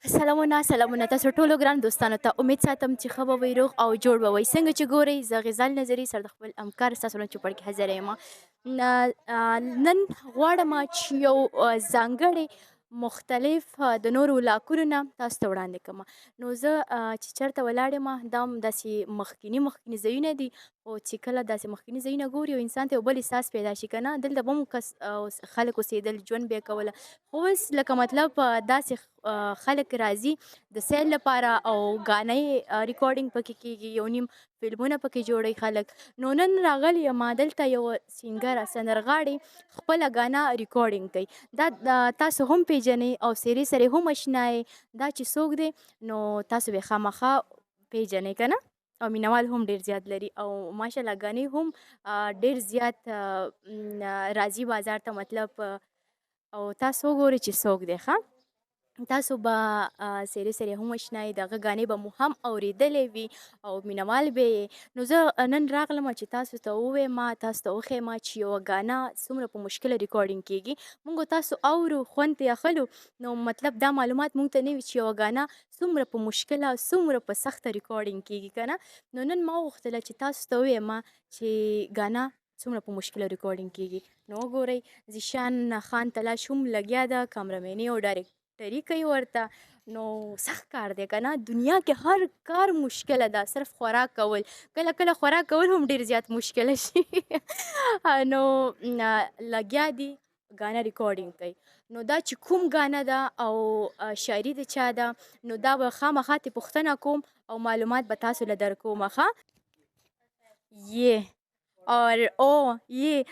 سلامونه تاسو ټولو ګران دوستانو ته امید ساتم چې ښه به وئ روغ او جوړ به وئ څنګه چې ګورئ زه غزال نظري سره د خپل همکار ستاسو نه چوپړ کې حاضره یم نن غواړم چې یو ځانګړی مختلف د نورو علاقونو نه تاسو ته وړاندې کړم نو زه چې چېرته ولاړ یم دا هم داسې مخکیني ځایونه دي او چې کله داسې مخکیني ځایونه ګوري یو انسان ته یو بل احساس پیدا شي که نه دلته به هم خلک اوسېدل ژوند به یې کوله خو اوس لکه مطلب خلک راځي د سیل لپاره او غانۍ ریکارډینګ پکې کېږي یو نیم فلمونه پکې جوړوي خلک نو نن راغلی یم دلته یو سینګره سندرغاړې خپله غانا ریکارډینګ کوي دا تاسو هم پیژنئ او سیرې سره هم اشنا یې دا چې څوک دی نو تاسو به خامخا پیژنئ که نه او مینوال هم ډیر زیات لري او ماشاءالله غانې هم ډیر زیات راځي بازار ته مطلب او تاسو وګورئ چې څوک دی ښه تاسو به سیرې سرې هم اشنا یې د هغه ګانې به مو هم اورېدلې وي او مینوال به یې نو زه نن راغلم چې تاسو ته ووایم تاسو ته وښیم چې یوه ګانا څومره په مشکله ریکارډینګ کېږي موږ تاسو اورو خوند ترې اخلو نو مطلب دا معلومات موږ ته نه وي چې یوه ګانا څومره په مشکله څومره په سخته ریکارډینګ کېږي که نه نو نن ما وغوښتله چې تاسو ته ووایم چې ګانا څومره په مشکله ریکارډینګ کېږي نو وګورئ زیشان خان تلاش هم لګیا ده کامرمیني او ډایرکټري کوي ورته نو سخت کار دی که نه دنیا کې هر کار مشکله ده صرف خوراک کول کله کله خوراک کول هم ډیر زیات مشکله شي نو لګیا دي غانا ریکارډینګ کوي نو دا چې کوم غانا ده او شاعري د چا ده نو دا به خامخا ترې پوښتنه کوم او معلومات به تاسو له درکوم ښه یہ और ओ ये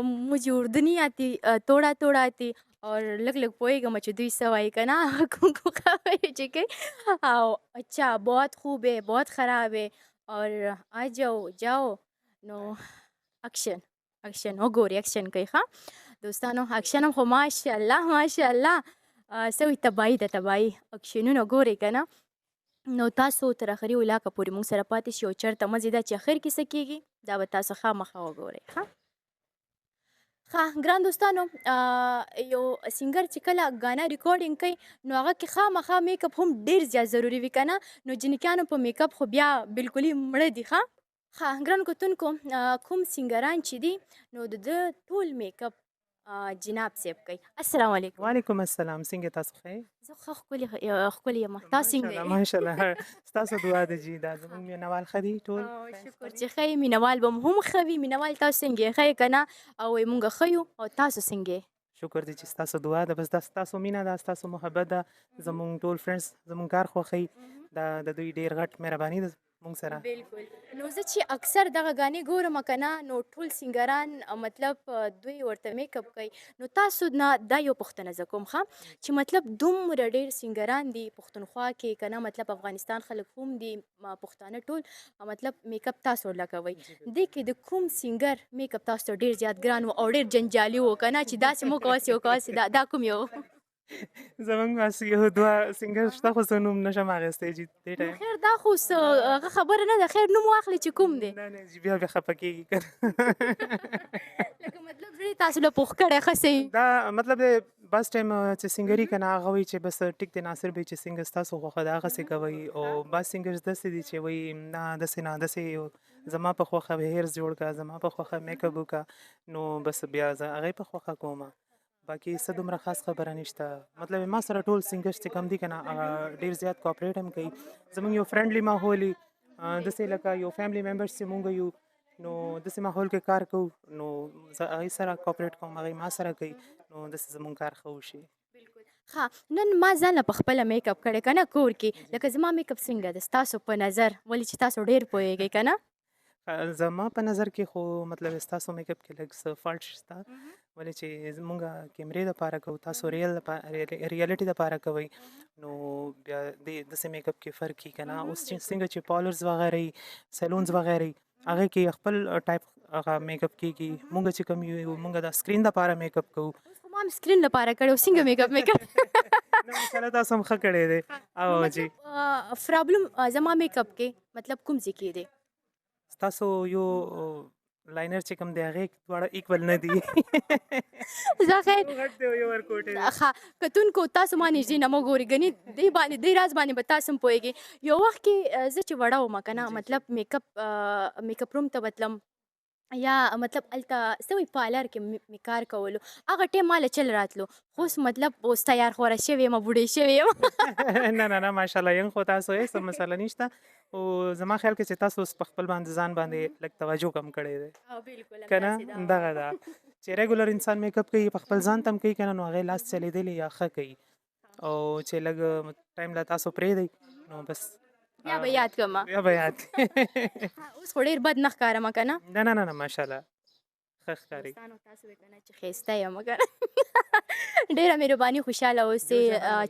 मुझे उर्दू नहीं आती थोड़ा थोड़ा आती और लग लग पोएगा मुझे दुई सवाई का ना को खबर जी अच्छा बहुत खूब है बहुत ख़राब है और आ जाओ जाओ नो एक्शन एक्शन हो गोरी एक्शन कही हाँ دوستانو اکشن هم خو ماشاءالله سوی تباهي ده تباهي اکشنونه ګورئ که نه نو تاسو تر اخري ولاکه پورې موږ سره پاتې شئ او چېرته مزې ده چې اخر کې څه کېږي دا به تاسو خامخا وګورئ ښه ګران دوستانو یو سینګر چې کله غانا ریکارډینګ کوي نو هغه کې خامخا میک اپ هم ډیر زیات ضروری وي که نه نو جنکیانو په میک اپ خو بیا بلکلي مړه دي ګران کتونکو کوم سینګران چې دي نو د ده ټول میک اپ جناب صاحب کوي السلام علیکم وعلیکم السلام څنګه تاسو ښه یې؟ زه ښه ښکلې یم تاسو څنګه یې ماشاءالله ستاسو دعا ده جي دا زموږ مینوال ښه دي ټول شکر چې ښه یې مینوال به هم ښه وي مینوال تاسو څنګه یې ښه یې که نه او موږ ښه یو او تاسو څنګه یې شکر دی چې ستاسو دعا ده بس دا ستاسو مینه ده ستاسو محبت ده زموږ ټول فرینډز زموږ کار خوښوي دا د دوی ډیر غټ مهرباني ده موږ سره بالکل نو زه چې اکثر دغه غانې ګورم که نه نو ټول سینګران مطلب دوی ورته میک اپ کوي نو تاسو نه دا یو پوښتنه زه کوم چې مطلب دومره ډېر سینګران دي پښتونخوا کې که نه مطلب افغانستان خلک هم دي پښتانه ټول مطلب میک اپ تاسو ورله کوئ دې کې د کوم سینګر میک اپ تاسو ته ډېر زیات ګران و او ډېر جنجالي و که نه چې داسې مو کواسې وکواسې دا کوم یو زموږ بس یو دوه سینګر شته خو زه نوم نشم اخیستی چې دې ټایم خیر دا خو هغه خبره نه ده خیر نوم واخلې چې کوم دی نه نه جی بیا خفه کېږي که لکه مطلب زړه تاسو له پوښ کړی ښه صحیح دا مطلب دی بس ټایم چې سینګري که نه هغه وایي چې بس ټیک دی ناصر بی چې څنګه ستاسو خوښه ده هغسې کوئ او بعض سینګرز داسې دي چې وایي نه داسې نه داسې زما په خوښه هیرز جوړ کړه زما په خوښه میک اپ وکړه نو بس بیا زه هغې په خوښه کوم باقي څه دومره خاص خبره نشته مطلب ما سره ټول سینګرز چې کم دي که نه هغه ډېر زیات کوآپریټ هم کوي زموږ یو فرینډلي ماحول وي داسې لکه یو فیملی ممبرز چې مونږ یو نو داسې ماحول کې کار کوو نو زه هغې سره کوآپریټ کوم هغې ما سره کوي نو داسې زموږ کار ښه وشي نن ما ځان له په خپله میک اپ کړی که نه کور کې لکه زما میک اپ څنګه ده ستاسو په نظر ولې چې تاسو ډېر پوهېږئ که نه زما په نظر کې خو مطلب ستاسو میک اپ کې لږ څه فالټ شته ولې چې زمونږ کیمرې دپاره کوو تاسو ریالټي دپاره کوئ نو بیا داسې میک اپ کې فرق کي که نه اوس چې څنګه چې پالرز وغیره وي سیلونز وغیره وي هغې کې خپل ټایپ هغه میک اپ کېږي مونږ چې کوم یو مونږ د سکرین دپاره میک اپ کوو ما هم سکرین لپاره کړی و څنګه میک اپ مې کړی نه ماشاءالله تاسو هم ښه کړی دی او جی پرابلم زما میک اپ کې مطلب کوم ځای کې دی ستاسو یو لاینر چې کوم دی هغې دواړه ایکول نه دي زه خیر یو غټ دی او یو ورکوټ دی ښه کتونکو تاسو ما نږدې نه مه ګورئ ګنې دې راز باندې به تاسو هم پوهېږئ یو وخت کې زه چې وړه وم که نه مطلب میکپ روم ته به تلم یا مطلب هلته څه وایي پارلر کې مې کار کولو هغه ټایم ما له چل راتلو خو اوس مطلب اوس تیار خوره شوې یم بوډۍ شوې یم نه نه نه ماشاءالله ینګ خو تاسو یې څه مسله نشته او زما خیال کې چې تاسو اوس په خپل باندې ځان باندې لږ توجه کم کړی دی بالکل که نه دغه ده چې ریګولر انسان میک اپ کوي په خپل ځان ته هم کوي که نه نو هغې لاس چلېدلی یا ښه کوي او چې لږ ټایم له تاسو پرېږدئ نو بس بیا به یاد کړم بیا به یاد اوس خو ډېر بد نه ښکارم که نه نه نه نه نه ماشاءالله ښه ښکاري دوستانو تاسو به که نه چې ښایسته یم که نه ډېره مهرباني خوشحاله اوسئ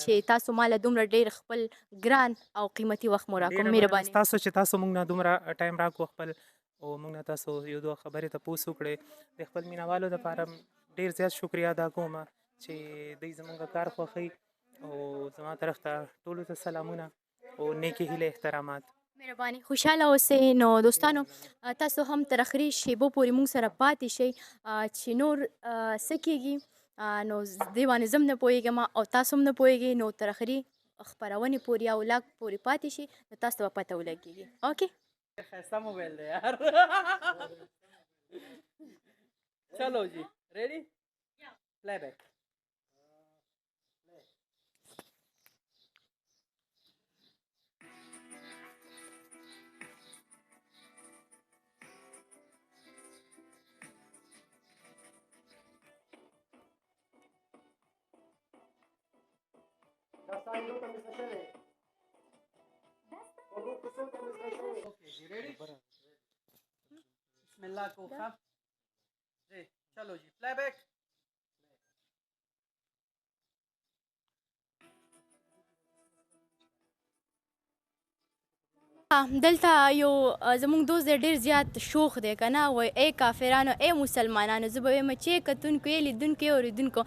چې تاسو ما له دومره ډېر خپل ګران او قیمتي وخت مو راکړو مهرباني تاسو چې تاسو موږ نه دومره ټایم راکړو خپل او موږ نه تاسو یو دوه خبرې تپوس وکړې د خپل مینوالو دپاره ډېر زیات شکریا ادا کوم چې دوی زموږ کار خوښوي او زما طرف ته ټولو ته سلامونه او نیکې هیلې احترامات مهرباني خوشحاله اوسئ نو دوستانو تاسو هم تر اخري شیبو پورې موږ سره پاتې شئ چې نور څه کېږي نو دې باندې زه هم نه پوهېږم او تاسو هم نه پوهېږئ نو تر اخري خپرونې پورې یا ولاګ پورې پاتې شئ نو تاسو ته به پته ولګېږي اوکې خیستا موبایل دی یار چلو جی ریڈی پلے بیک بسم اللہ کو خب جی چلو جی پلے بیک دلته یو زموږ دوست دی ډېر زیات شوخ دی که نه وایي ای کافرانو ای مسلمانانو زه به وایم چې کتونکو یې لیدونکو یې اورېدونکو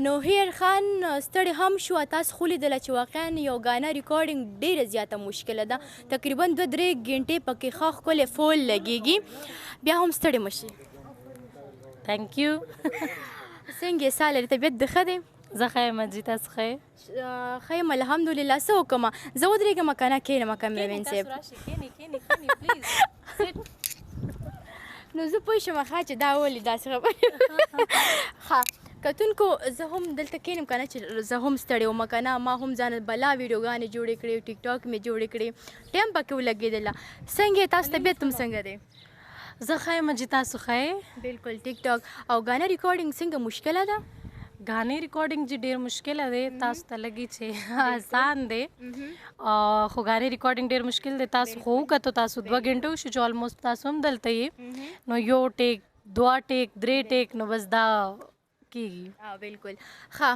نو هیر خان ستړی هم شو تاسو خو لیدله چې واقعا یو ګانا ریکارډینګ ډېره زیاته مشکله ده تقریبا 2-3 ګنټې پکې ښه ښکلی فول لګېږي بیا هم ستړی مه شي تھینک یو څنګه یې سا لري طبیعت د ښه دی زه ښه یم جي تاسو ښه یې ښه یم الحمدلله څه وکړم زه ودرېږم که نه کښېنم کیمرمین صاحب نو زه پوه شم ښه چې دا ولې داسې خبرې ښه کتونکو زه هم دلته کښېنم که نه چې زه هم ستړی وم که نه ما هم ځان بلا ویډیوګانې جوړې کړې ټیک ټاک مې جوړې کړې ټایم پکې ولګېدله څنګه یې تاسو طبیعت هم څنګه دی زه ښه یم جي تاسو ښه یې بالکل ټیک ټاک او ګانا ریکارډینګ څنګه مشکله ده غانې ریکارډینګ چې ډېر مشکله دی تاسو ته لګي چې آسان دی خو غانې ریکارډینګ ډېر مشکل دی تاسو خو وکتو تاسو 2 غنټه وشو چې آلموسټ تاسو هم دلته یې نو یو ټیک 2 ټیک 3 ټیک نو بس دا کېږي بالکل ښه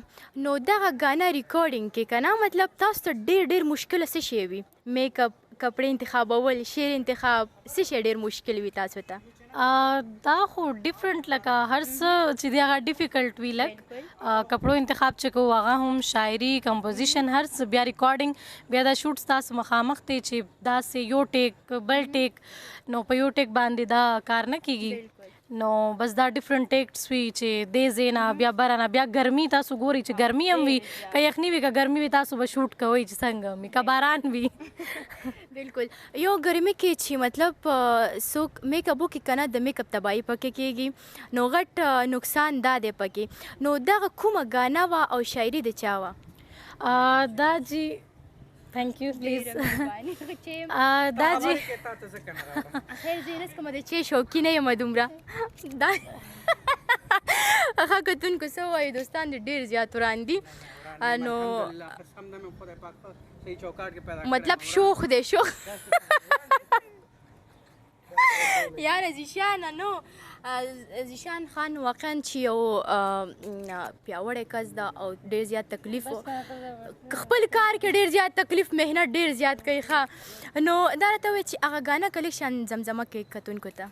نو دغه ګانا ریکارډینګ کې که نه مطلب تاسو ته ډېر مشکله څه شی وي میک اپ کپړې انتخابول شعر انتخاب څه شی ډېر مشکل وي تاسو ته دا خو ډیفرنٹ لکه هر څه چې دی هغه ډیفیکلټ وي لک کپړو انتخاب چې کوو هغه هم شاعري کمپوزیشن هر څه بیا ریکارډینګ بیا دا شوټس تاسو مخامخ دی چې داسې یو ټیک بل ټیک نو په یو ټیک باندې دا کار نه کیږي نو بس دا ډیفرنٹ ټیکټس وي چې دې ځای نه بیا بره نه بیا ګرمي تاسو ګورئ چې ګرمي هم وي که یخني وي که ګرمي وي تاسو به شوټ کوئ چې څنګه وي که باران وي بالکل یو ګرمي کې چې مطلب څوک میک اپ وکړي که نه د میک اپ تباهي پکې کېږي نو غټ نقصان دا دی پکې نو دغه کومه ګانا وه او شاعري د چا وه دا جی تھینک یو پلیز دا جی خیر زه یې نسکمه د چې شوقي نه یم دومره دا ښه کتونکو څه ووایي دوستان دې ډېر زیات وران دي نو مطلب شوخ دی شوخ یاره زیشانه نو زیشان خان واقعا چې یو پیاوړی کس ده او ډېر زیات تکلیف خپل کار کې ډېر زیات تکلیف محنت ډېر زیات کوي ښه نو دا راته وایي چې هغه ګانا کلیکشن زمزمه کوي کتونکو ته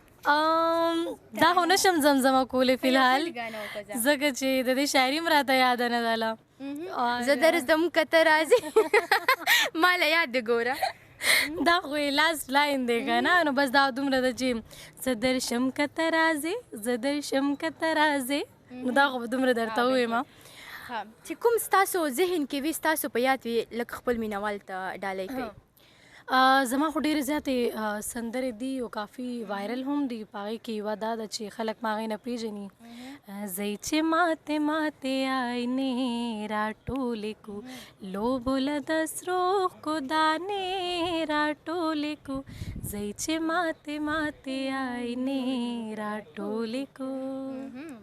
دا خو نشم زمزمه کولی فی الحال ځکه چې د دې شاعري م راته یاده نه دله زه درځم که ته راځې ما له یاد دې ګوره دا خو لاست لاین دی که نه نو بس دا دومره ده چې زه درشم که ته راځې زه درشم که ته راځې نو دا خو به دومره درته ووایم چې کوم ستاسو ذهن کې وي ستاسو په یاد وي لکه خپل مینوال ته ډالۍ کوي زما خو ډېرې زیاتې سندرې دي او کافي وایرل هم دي په هغې کې یوه دا ده چې خلک ما هغې نه پېژني زی چې ماتې ماتې آینې راټولې کو لوبو له د سروښکو دانې راټولې کو زی چې ماتې ماتې آینې راټولې کو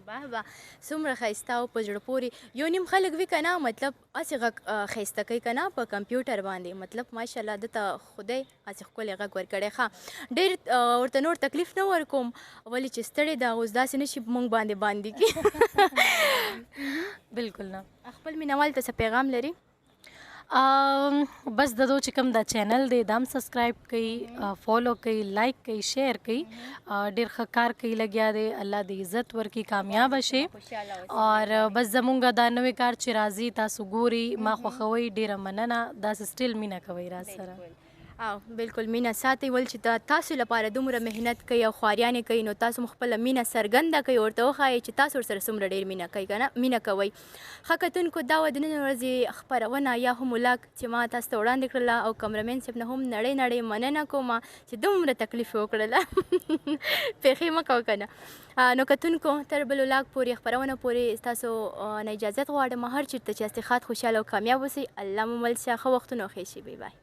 واه واه څومره ښایسته او په زړه پورې یو نیم خلک وي که نه مطلب هسې غږ ښایسته کوي که نه په کمپیوټر باندې مطلب ماشاءالله ده ته خدای هسې ښکلی غږ ورکړی ښه ډېر ورته نور تکلیف نه ورکوم ولې چې ستړې ده اوس داسې نه شي موږ باندې بالکل نه خپل مینوال ته څه پیغام لري بس د دو چې کوم دا چینل دی دا هم سبسکرایب کوي فالو کوي لایک کوي شیر کوي ډېر ښه کار کوي لګیا دی الله دې عزت ورکړي کامیابه شي اور بس زمونږ دا نوی کار چې راځي تاسو ګوري ما خوښوئ ډېره مننه داسې سټیل مینه کوئ را سره او بالکل مینه ساتئ ول چې تاسو لپاره دومره محنت کوي او خواریانې کوي نو تاسو هم خپله مینه څرګنده کوئ ورته وښایئ چې تاسو ورسره څومره ډېر مینه کوئ که نه مینه کوئ ښه کتونکو دا وه د نن ورځې خپرونه یا هم ولاګ چې ما تاسو ته وړاندې کړله او کمرمین صاحب نه هم نړۍ مننه کوم چې دومره تکلیف یې وکړله پېښې مه کوه که نه نو کتونکو تر بل ولاګ پورې خپرونه پورې ستاسو نه اجازت غواړم هر چېرته چې استخاد خوشحاله او کامیاب اوسئ الله مو مل شه ښه وختونه ښې شي بای